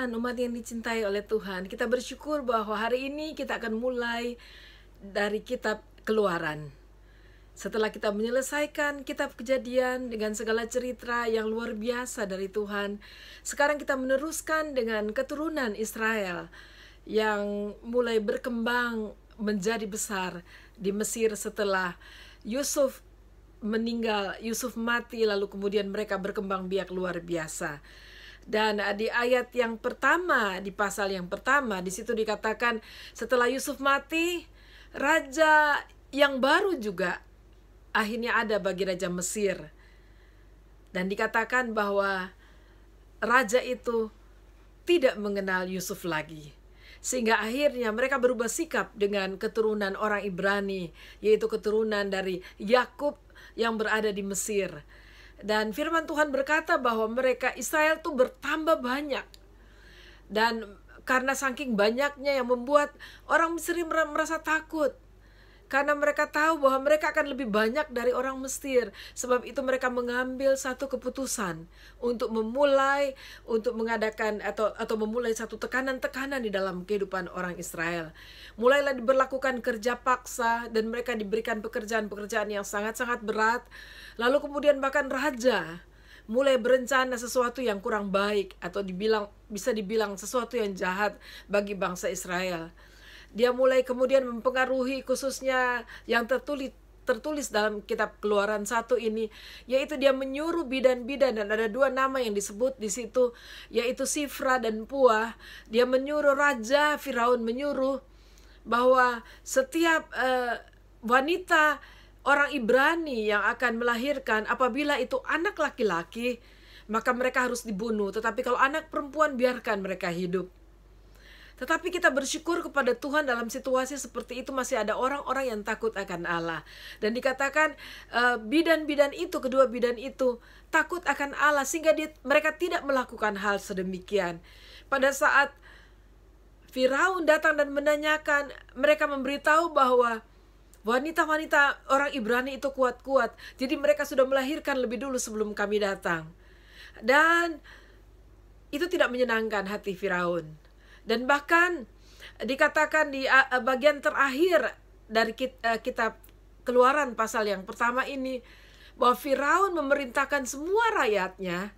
Umat yang dicintai oleh Tuhan, kita bersyukur bahwa hari ini kita akan mulai dari kitab Keluaran. Setelah kita menyelesaikan kitab Kejadian dengan segala cerita yang luar biasa dari Tuhan, sekarang kita meneruskan dengan keturunan Israel yang mulai berkembang menjadi besar di Mesir setelah Yusuf meninggal, Yusuf mati, lalu kemudian mereka berkembang biak luar biasa. Dan di ayat yang pertama, di pasal yang pertama, di situ dikatakan setelah Yusuf mati, raja yang baru juga akhirnya ada bagi Raja Mesir. Dan dikatakan bahwa raja itu tidak mengenal Yusuf lagi. Sehingga akhirnya mereka berubah sikap dengan keturunan orang Ibrani, yaitu keturunan dari Yakub yang berada di Mesir. Dan firman Tuhan berkata bahwa mereka Israel tuh bertambah banyak. Dan karena saking banyaknya yang membuat orang Mesir merasa takut. Karena mereka tahu bahwa mereka akan lebih banyak dari orang Mesir. Sebab itu mereka mengambil satu keputusan untuk memulai, untuk mengadakan atau memulai satu tekanan-tekanan di dalam kehidupan orang Israel. Mulailah diberlakukan kerja paksa dan mereka diberikan pekerjaan-pekerjaan yang sangat-sangat berat. Lalu kemudian bahkan raja mulai berencana sesuatu yang kurang baik atau bisa dibilang sesuatu yang jahat bagi bangsa Israel. Dia mulai kemudian mempengaruhi khususnya yang tertulis dalam kitab Keluaran 1 ini, yaitu dia menyuruh bidan-bidan, dan ada 2 nama yang disebut di situ, yaitu Sifra dan Puah. Dia menyuruh Raja Firaun menyuruh bahwa setiap wanita orang Ibrani yang akan melahirkan, apabila itu anak laki-laki, maka mereka harus dibunuh. Tetapi kalau anak perempuan, biarkan mereka hidup. Tetapi kita bersyukur kepada Tuhan dalam situasi seperti itu masih ada orang-orang yang takut akan Allah. Dan dikatakan bidan-bidan itu, kedua bidan itu takut akan Allah sehingga mereka tidak melakukan hal sedemikian. Pada saat Firaun datang dan menanyakan, mereka memberitahu bahwa wanita-wanita orang Ibrani itu kuat-kuat. Jadi mereka sudah melahirkan lebih dulu sebelum kami datang. Dan itu tidak menyenangkan hati Firaun. Dan bahkan dikatakan di bagian terakhir dari kitab Keluaran pasal yang pertama ini, bahwa Firaun memerintahkan semua rakyatnya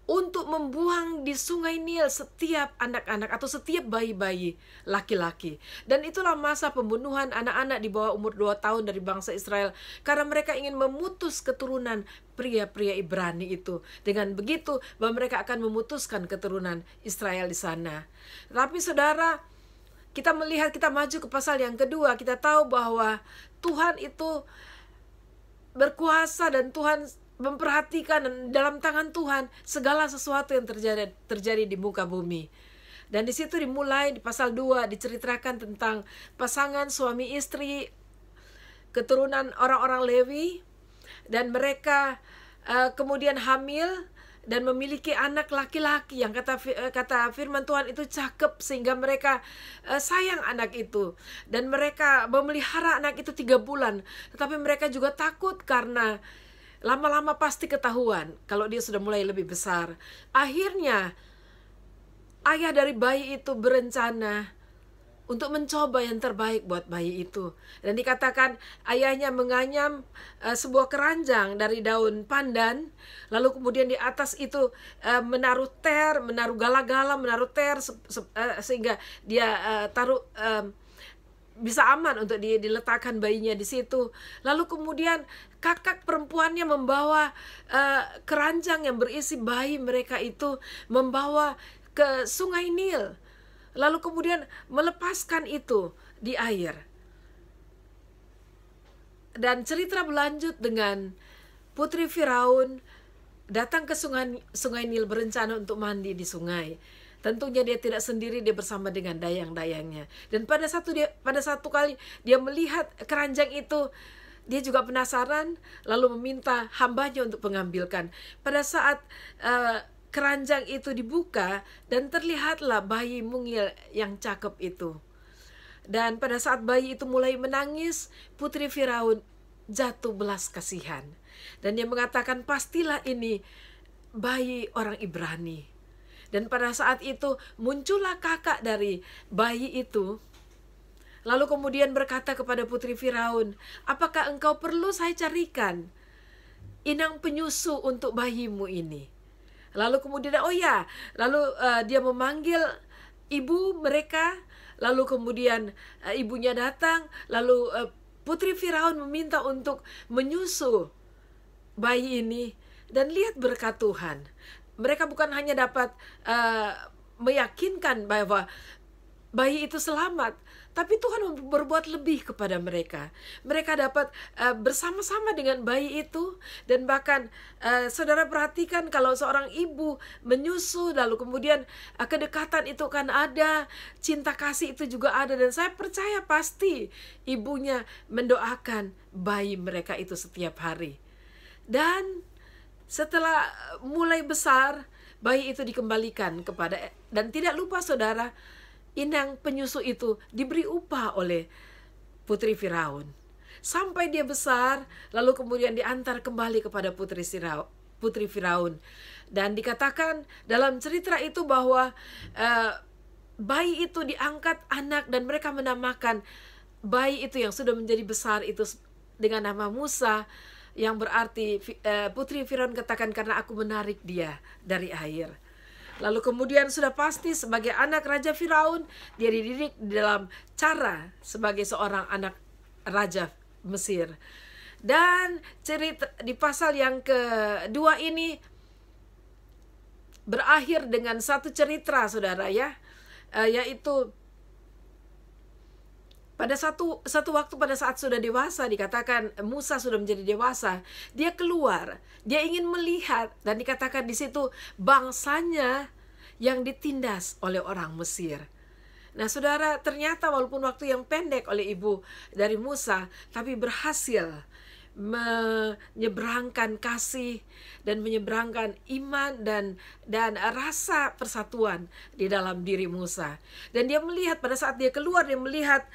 untuk membuang di sungai Nil setiap anak-anak atau setiap bayi-bayi laki-laki. Dan itulah masa pembunuhan anak-anak di bawah umur 2 tahun dari bangsa Israel. Karena mereka ingin memutus keturunan pria-pria Ibrani itu. Dengan begitu bahwa mereka akan memutuskan keturunan Israel di sana. Tapi saudara, kita melihat, kita maju ke pasal yang kedua, kita tahu bahwa Tuhan itu berkuasa dan Tuhan memperhatikan, dan dalam tangan Tuhan segala sesuatu yang terjadi di muka bumi. Dan di situ dimulai di pasal 2 diceritakan tentang pasangan suami istri keturunan orang-orang Lewi, dan mereka kemudian hamil dan memiliki anak laki-laki yang kata firman Tuhan itu cakep sehingga mereka sayang anak itu, dan mereka memelihara anak itu 3 bulan. Tetapi mereka juga takut karena lama-lama pasti ketahuan kalau dia sudah mulai lebih besar. Akhirnya ayah dari bayi itu berencana untuk mencoba yang terbaik buat bayi itu. Dan dikatakan ayahnya menganyam sebuah keranjang dari daun pandan. Lalu kemudian di atas itu menaruh gala-gala, menaruh ter sehingga dia taruh bisa aman untuk diletakkan bayinya di situ. Lalu kemudian kakak perempuannya membawa keranjang yang berisi bayi mereka itu, membawa ke sungai Nil. Lalu kemudian melepaskan itu di air. Dan cerita berlanjut dengan putri Firaun datang ke sungai Nil berencana untuk mandi di sungai. Tentunya dia tidak sendiri, dia bersama dengan dayang-dayangnya. Dan pada satu kali dia melihat keranjang itu, dia juga penasaran, lalu meminta hambanya untuk mengambilkan. Pada saat keranjang itu dibuka, dan terlihatlah bayi mungil yang cakep itu. Dan pada saat bayi itu mulai menangis, putri Firaun jatuh belas kasihan. Dan dia mengatakan, pastilah ini bayi orang Ibrani. Dan pada saat itu muncullah kakak dari bayi itu. Lalu kemudian berkata kepada putri Firaun, apakah engkau perlu saya carikan inang penyusu untuk bayimu ini? Lalu kemudian, dia memanggil ibu mereka. Lalu kemudian ibunya datang. Lalu putri Firaun meminta untuk menyusu bayi ini. Dan lihat berkat Tuhan. Mereka bukan hanya dapat meyakinkan bahwa bayi itu selamat, tapi Tuhan berbuat lebih kepada mereka. Mereka dapat bersama-sama dengan bayi itu. Dan bahkan saudara perhatikan, kalau seorang ibu menyusu, lalu kemudian kedekatan itu kan ada, cinta kasih itu juga ada. Dan saya percaya pasti ibunya mendoakan bayi mereka itu setiap hari. Dan setelah mulai besar, bayi itu dikembalikan kepada, dan tidak lupa saudara, inang penyusu itu diberi upah oleh putri Firaun. Sampai dia besar, lalu kemudian diantar kembali kepada putri Firaun. Dan dikatakan dalam cerita itu bahwa bayi itu diangkat anak, dan mereka menamakan bayi itu yang sudah menjadi besar itu dengan nama Musa, yang berarti putri Firaun katakan, karena aku menarik dia dari air. Lalu kemudian sudah pasti sebagai anak Raja Firaun, dia dididik dalam cara sebagai seorang anak Raja Mesir. Dan cerita di pasal yang kedua ini berakhir dengan satu cerita saudara ya, yaitu pada satu waktu, pada saat sudah dewasa, dikatakan Musa sudah menjadi dewasa, dia keluar, dia ingin melihat, dan dikatakan di situ bangsanya yang ditindas oleh orang Mesir. Nah saudara, ternyata walaupun waktu yang pendek oleh ibu dari Musa, tapi berhasil menyeberangkan kasih dan menyeberangkan iman dan rasa persatuan di dalam diri Musa. Dan dia melihat, pada saat dia keluar, dia melihat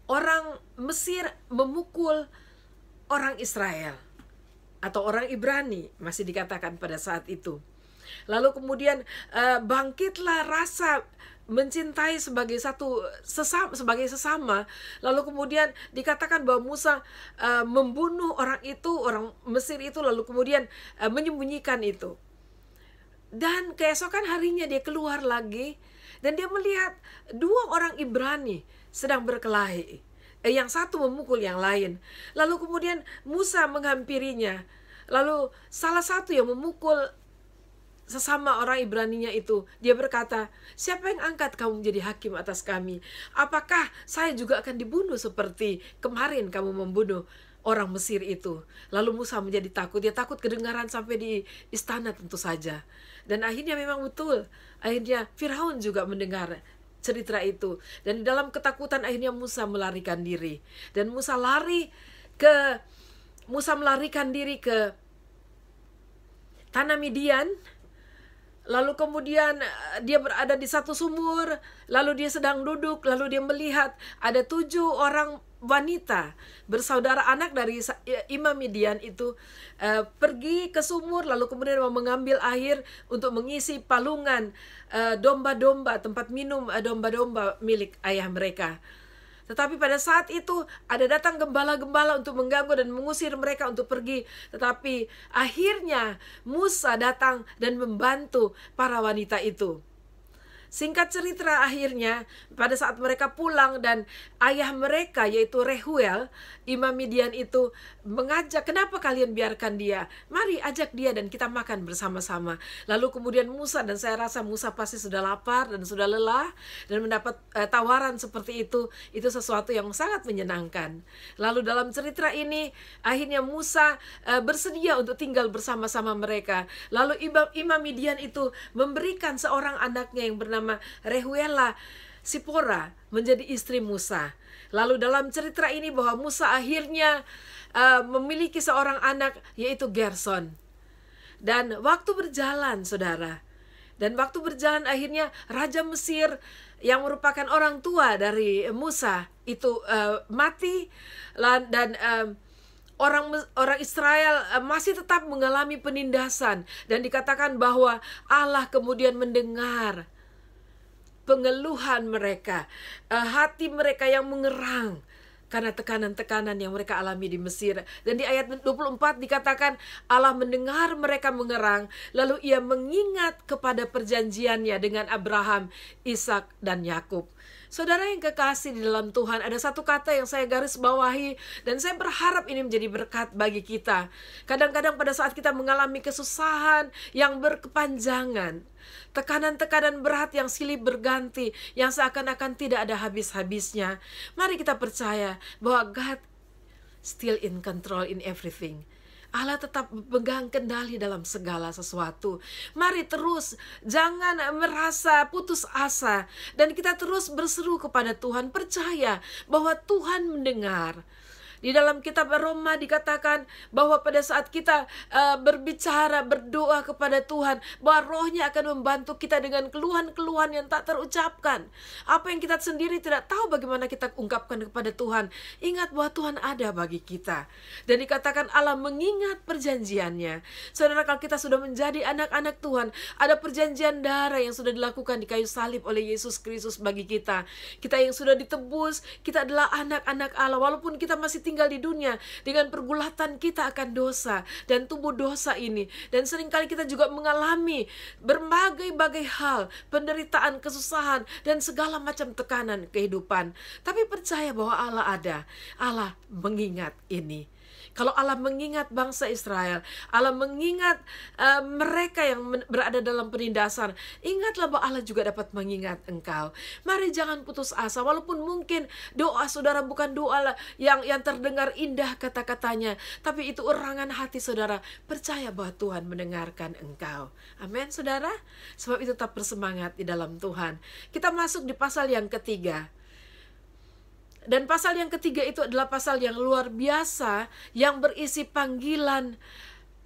orang Mesir memukul orang Israel atau orang Ibrani, masih dikatakan pada saat itu. Lalu kemudian bangkitlah rasa mencintai sebagai sesama. Lalu kemudian dikatakan bahwa Musa membunuh orang Mesir itu, lalu kemudian menyembunyikan itu. Dan keesokan harinya dia keluar lagi, dan dia melihat dua orang Ibrani sedang berkelahi. Yang satu memukul yang lain. Lalu kemudian Musa menghampirinya. Lalu salah satu yang memukul sesama orang Ibraninya itu, dia berkata, siapa yang angkat kamu menjadi hakim atas kami? Apakah saya juga akan dibunuh seperti kemarin kamu membunuh orang Mesir itu? Lalu Musa menjadi takut. Dia takut kedengaran sampai di istana tentu saja. Dan akhirnya memang betul. Akhirnya Firaun juga mendengar cerita itu. Dan di dalam ketakutan akhirnya Musa melarikan diri. Dan Musa melarikan diri ke tanah Midian. Lalu kemudian dia berada di satu sumur, lalu dia sedang duduk, lalu dia melihat ada 7 orang wanita bersaudara anak dari Imam Midian itu pergi ke sumur, lalu kemudian mau mengambil air untuk mengisi palungan domba-domba, tempat minum domba-domba milik ayah mereka. Tetapi pada saat itu ada datang gembala-gembala untuk mengganggu dan mengusir mereka untuk pergi. Tetapi akhirnya Musa datang dan membantu para wanita itu. Singkat cerita, akhirnya pada saat mereka pulang dan ayah mereka yaitu Rehuel, imam Midian itu mengajak, kenapa kalian biarkan dia? Mari ajak dia dan kita makan bersama-sama. Lalu kemudian Musa, dan saya rasa Musa pasti sudah lapar dan sudah lelah, dan mendapat tawaran seperti itu sesuatu yang sangat menyenangkan. Lalu dalam cerita ini, akhirnya Musa bersedia untuk tinggal bersama-sama mereka. Lalu imam Midian itu memberikan seorang anaknya yang bernama Rehuela Sipora menjadi istri Musa. Lalu dalam cerita ini bahwa Musa akhirnya memiliki seorang anak yaitu Gerson. Dan waktu berjalan, saudara, akhirnya Raja Mesir yang merupakan orang tua dari Musa itu mati, dan orang Israel masih tetap mengalami penindasan, dan dikatakan bahwa Allah kemudian mendengar pengeluhan mereka, hati mereka yang mengerang karena tekanan-tekanan yang mereka alami di Mesir. Dan di ayat 24 dikatakan Allah mendengar mereka mengerang, lalu ia mengingat kepada perjanjiannya dengan Abraham, Ishak, dan Yakub. Saudara yang kekasih di dalam Tuhan, ada satu kata yang saya garis bawahi dan saya berharap ini menjadi berkat bagi kita. Kadang-kadang pada saat kita mengalami kesusahan yang berkepanjangan, tekanan-tekanan berat yang silih berganti, yang seakan-akan tidak ada habis-habisnya, mari kita percaya bahwa God still in control in everything. Allah tetap pegang kendali dalam segala sesuatu. Mari terus, jangan merasa putus asa, dan kita terus berseru kepada Tuhan, percaya bahwa Tuhan mendengar. Di dalam kitab Roma dikatakan bahwa pada saat kita berbicara, berdoa kepada Tuhan, bahwa Roh-Nya akan membantu kita dengan keluhan-keluhan yang tak terucapkan. Apa yang kita sendiri tidak tahu bagaimana kita ungkapkan kepada Tuhan. Ingat bahwa Tuhan ada bagi kita. Dan dikatakan Allah mengingat perjanjiannya. Saudara, kalau kita sudah menjadi anak-anak Tuhan, ada perjanjian darah yang sudah dilakukan di kayu salib oleh Yesus Kristus bagi kita. Kita yang sudah ditebus, kita adalah anak-anak Allah. Walaupun kita masih tinggal di dunia dengan pergulatan kita akan dosa dan tubuh dosa ini, dan seringkali kita juga mengalami berbagai-bagai hal, penderitaan, kesusahan, dan segala macam tekanan kehidupan. Tapi percaya bahwa Allah ada, Allah mengingat ini. Kalau Allah mengingat bangsa Israel, Allah mengingat mereka yang berada dalam penindasan, ingatlah bahwa Allah juga dapat mengingat engkau. Mari jangan putus asa, walaupun mungkin doa saudara bukan doa yang terdengar indah kata-katanya, tapi itu urangan hati saudara. Percaya bahwa Tuhan mendengarkan engkau. Amin saudara. Sebab itu tetap bersemangat di dalam Tuhan. Kita masuk di pasal yang ketiga. Dan pasal yang ketiga itu adalah pasal yang luar biasa, yang berisi panggilan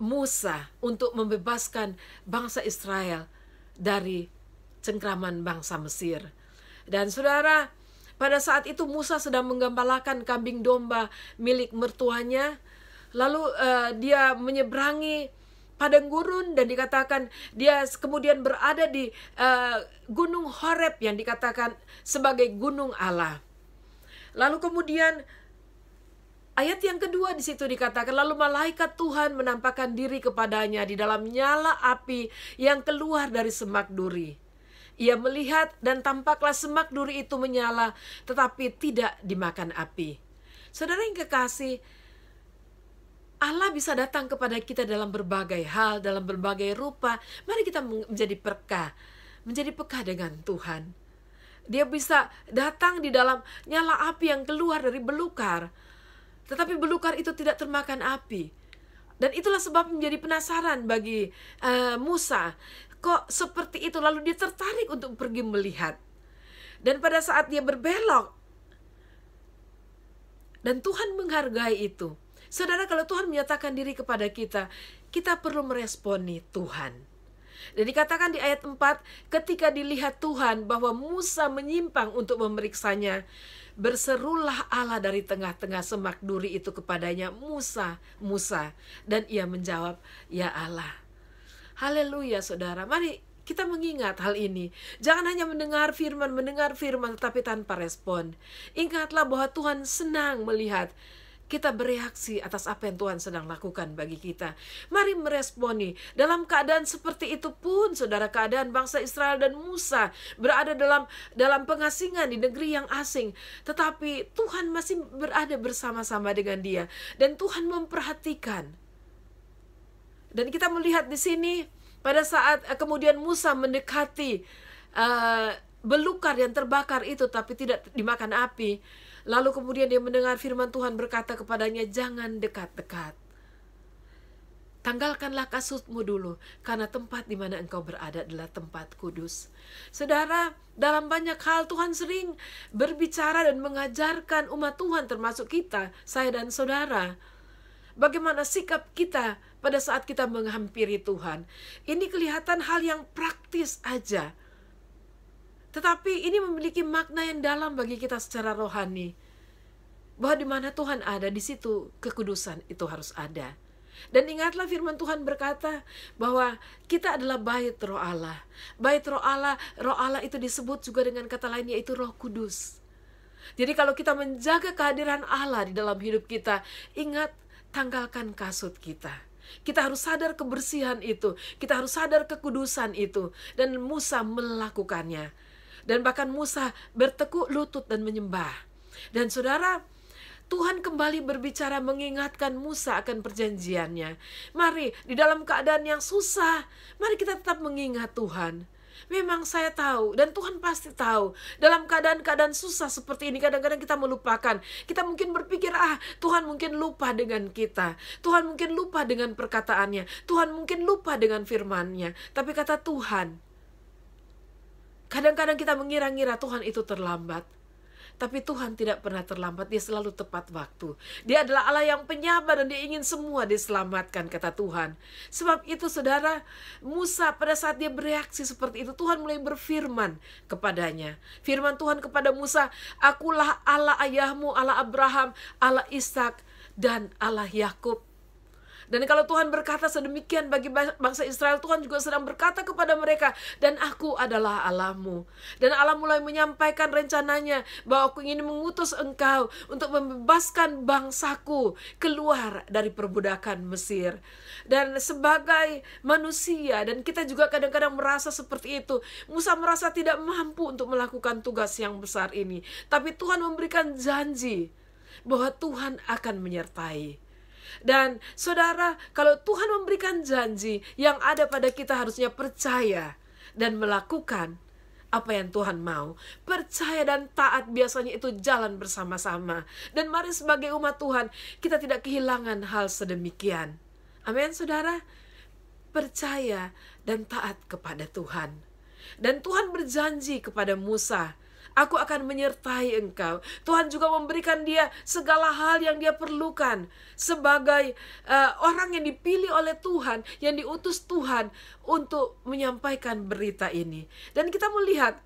Musa untuk membebaskan bangsa Israel dari cengkraman bangsa Mesir. Dan saudara, pada saat itu Musa sedang menggembalakan kambing domba milik mertuanya. Lalu dia menyeberangi padang gurun, dan dikatakan dia kemudian berada di gunung Horeb yang dikatakan sebagai gunung Allah. Lalu kemudian ayat yang kedua di situ dikatakan, lalu malaikat Tuhan menampakkan diri kepadanya di dalam nyala api yang keluar dari semak duri. Ia melihat dan tampaklah semak duri itu menyala tetapi tidak dimakan api. Saudara yang kekasih, Allah bisa datang kepada kita dalam berbagai hal, dalam berbagai rupa. Mari kita menjadi peka dengan Tuhan. Dia bisa datang di dalam nyala api yang keluar dari belukar, tetapi belukar itu tidak termakan api. Dan itulah sebab menjadi penasaran bagi Musa. Kok seperti itu? Lalu dia tertarik untuk pergi melihat. Dan pada saat dia berbelok, dan Tuhan menghargai itu. Saudara, kalau Tuhan menyatakan diri kepada kita, kita perlu meresponi Tuhan. Dan dikatakan di ayat 4, ketika dilihat Tuhan bahwa Musa menyimpang untuk memeriksanya, berserulah Allah dari tengah-tengah semak duri itu kepadanya, Musa, Musa. Dan ia menjawab, ya Allah. Haleluya saudara, mari kita mengingat hal ini. Jangan hanya mendengar firman, tetapi tanpa respon. Ingatlah bahwa Tuhan senang melihat kita bereaksi atas apa yang Tuhan sedang lakukan bagi kita. Mari meresponi. Dalam keadaan seperti itu pun, saudara, keadaan bangsa Israel dan Musa berada dalam pengasingan di negeri yang asing. Tetapi Tuhan masih berada bersama-sama dengan dia. Dan Tuhan memperhatikan. Dan kita melihat di sini, pada saat kemudian Musa mendekati belukar yang terbakar itu, tapi tidak dimakan api. Lalu kemudian dia mendengar firman Tuhan berkata kepadanya, jangan dekat-dekat. Tanggalkanlah kasutmu dulu, karena tempat di mana engkau berada adalah tempat kudus. Saudara, dalam banyak hal Tuhan sering berbicara dan mengajarkan umat Tuhan, termasuk kita, saya dan saudara. Bagaimana sikap kita pada saat kita menghampiri Tuhan. Ini kelihatan hal yang praktis aja. Tetapi ini memiliki makna yang dalam bagi kita secara rohani. Bahwa di mana Tuhan ada, di situ kekudusan itu harus ada. Dan ingatlah firman Tuhan berkata bahwa kita adalah bait roh Allah. Bait roh Allah itu disebut juga dengan kata lain, yaitu Roh Kudus. Jadi kalau kita menjaga kehadiran Allah di dalam hidup kita, ingat, tanggalkan kasut kita. Kita harus sadar kebersihan itu. Kita harus sadar kekudusan itu. Dan Musa melakukannya. Dan bahkan Musa bertekuk lutut dan menyembah. Dan saudara, Tuhan kembali berbicara mengingatkan Musa akan perjanjiannya. Mari, di dalam keadaan yang susah, mari kita tetap mengingat Tuhan. Memang saya tahu, dan Tuhan pasti tahu, dalam keadaan-keadaan susah seperti ini, kadang-kadang kita melupakan. Kita mungkin berpikir, Tuhan mungkin lupa dengan kita. Tuhan mungkin lupa dengan perkataannya. Tuhan mungkin lupa dengan firman-Nya. Tapi kata Tuhan, kadang-kadang kita mengira-ngira Tuhan itu terlambat. Tapi Tuhan tidak pernah terlambat, dia selalu tepat waktu. Dia adalah Allah yang penyabar dan dia ingin semua diselamatkan, kata Tuhan. Sebab itu saudara, Musa pada saat dia bereaksi seperti itu, Tuhan mulai berfirman kepadanya. Firman Tuhan kepada Musa, akulah Allah ayahmu, Allah Abraham, Allah Ishak, dan Allah Yakub. Dan kalau Tuhan berkata sedemikian bagi bangsa Israel, Tuhan juga sedang berkata kepada mereka, dan aku adalah Allahmu. Dan Allah mulai menyampaikan rencananya, bahwa aku ingin mengutus engkau untuk membebaskan bangsaku keluar dari perbudakan Mesir. Dan sebagai manusia, dan kita juga kadang-kadang merasa seperti itu, Musa merasa tidak mampu untuk melakukan tugas yang besar ini. Tapi Tuhan memberikan janji bahwa Tuhan akan menyertai. Dan saudara, kalau Tuhan memberikan janji, yang ada pada kita harusnya percaya dan melakukan apa yang Tuhan mau. Percaya dan taat biasanya itu jalan bersama-sama. Dan mari sebagai umat Tuhan, kita tidak kehilangan hal sedemikian. Amin, saudara. Percaya dan taat kepada Tuhan. Dan Tuhan berjanji kepada Musa, aku akan menyertai engkau. Tuhan juga memberikan dia segala hal yang dia perlukan sebagai orang yang dipilih oleh Tuhan, yang diutus Tuhan untuk menyampaikan berita ini. Dan kita melihat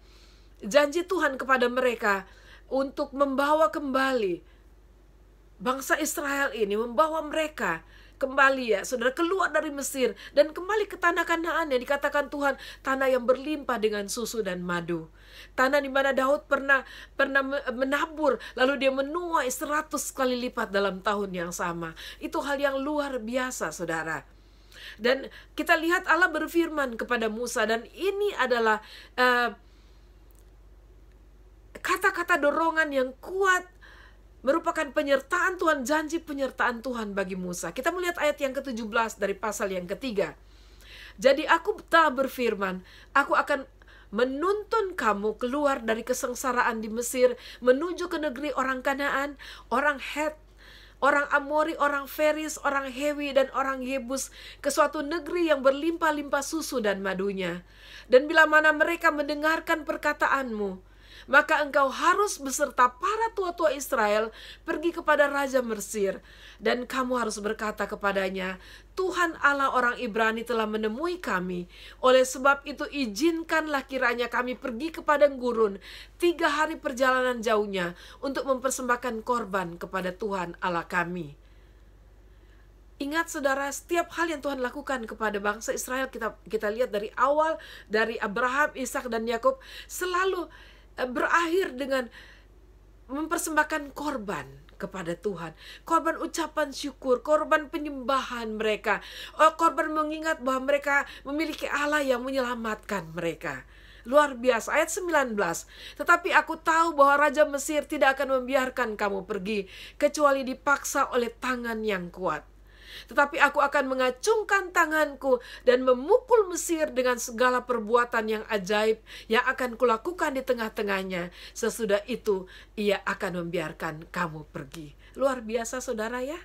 janji Tuhan kepada mereka untuk membawa kembali bangsa Israel ini, membawa mereka kembali, ya saudara, keluar dari Mesir dan kembali ke tanah Kanaan yang dikatakan Tuhan tanah yang berlimpah dengan susu dan madu. Tanah di mana Daud pernah menabur, lalu dia menuai 100 kali lipat dalam tahun yang sama. Itu hal yang luar biasa, saudara. Dan kita lihat Allah berfirman kepada Musa, dan ini adalah kata-kata dorongan yang kuat, merupakan penyertaan Tuhan, janji penyertaan Tuhan bagi Musa. Kita melihat ayat yang ke-17 dari pasal yang ketiga. Jadi aku telah berfirman, aku akan menuntun kamu keluar dari kesengsaraan di Mesir, menuju ke negeri orang Kanaan, orang Het, orang Amori, orang Feris, orang Hewi, dan orang Yebus, ke suatu negeri yang berlimpah-limpah susu dan madunya. Dan bila mana mereka mendengarkan perkataanmu, maka engkau harus beserta para tua-tua Israel pergi kepada Raja Mesir. Dan kamu harus berkata kepadanya, Tuhan Allah orang Ibrani telah menemui kami. Oleh sebab itu izinkanlah kiranya kami pergi ke padang gurun 3 hari perjalanan jauhnya untuk mempersembahkan korban kepada Tuhan Allah kami. Ingat saudara, setiap hal yang Tuhan lakukan kepada bangsa Israel, kita lihat dari awal, dari Abraham, Ishak, dan Yakub, selalu berakhir dengan mempersembahkan korban kepada Tuhan. Korban ucapan syukur, korban penyembahan mereka. Korban mengingat bahwa mereka memiliki Allah yang menyelamatkan mereka. Luar biasa. Ayat 19. Tetapi aku tahu bahwa Raja Mesir tidak akan membiarkan kamu pergi, kecuali dipaksa oleh tangan yang kuat. Tetapi aku akan mengacungkan tanganku dan memukul Mesir dengan segala perbuatan yang ajaib yang akan kulakukan di tengah-tengahnya. Sesudah itu ia akan membiarkan kamu pergi. Luar biasa saudara ya.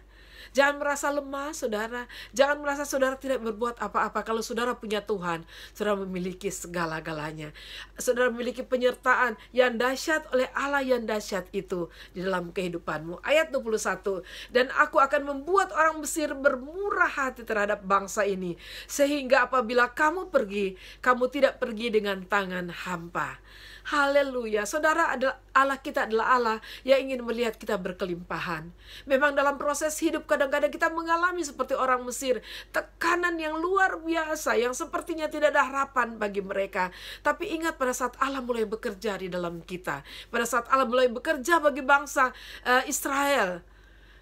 Jangan merasa lemah saudara. Jangan merasa saudara tidak berbuat apa-apa. Kalau saudara punya Tuhan, saudara memiliki segala-galanya. Saudara memiliki penyertaan yang dahsyat oleh Allah yang dahsyat itu di dalam kehidupanmu. Ayat 21. Dan aku akan membuat orang Mesir bermurah hati terhadap bangsa ini, sehingga apabila kamu pergi, kamu tidak pergi dengan tangan hampa. Haleluya. Saudara, Allah kita adalah Allah yang ingin melihat kita berkelimpahan. Memang dalam proses hidup kadang-kadang kita mengalami seperti orang Mesir, tekanan yang luar biasa yang sepertinya tidak ada harapan bagi mereka. Tapi ingat, pada saat Allah mulai bekerja di dalam kita, pada saat Allah mulai bekerja bagi bangsa Israel,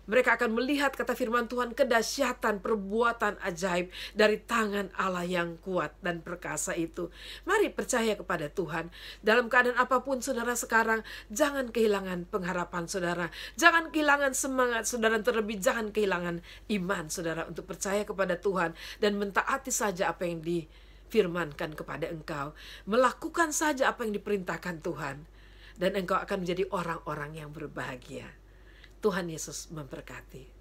mereka akan melihat, kata firman Tuhan, kedahsyatan perbuatan ajaib dari tangan Allah yang kuat dan perkasa itu. Mari percaya kepada Tuhan. Dalam keadaan apapun saudara sekarang, jangan kehilangan pengharapan saudara. Jangan kehilangan semangat saudara, terlebih jangan kehilangan iman saudara untuk percaya kepada Tuhan dan mentaati saja apa yang difirmankan kepada engkau. Melakukan saja apa yang diperintahkan Tuhan. Dan engkau akan menjadi orang-orang yang berbahagia. Tuhan Yesus memberkati.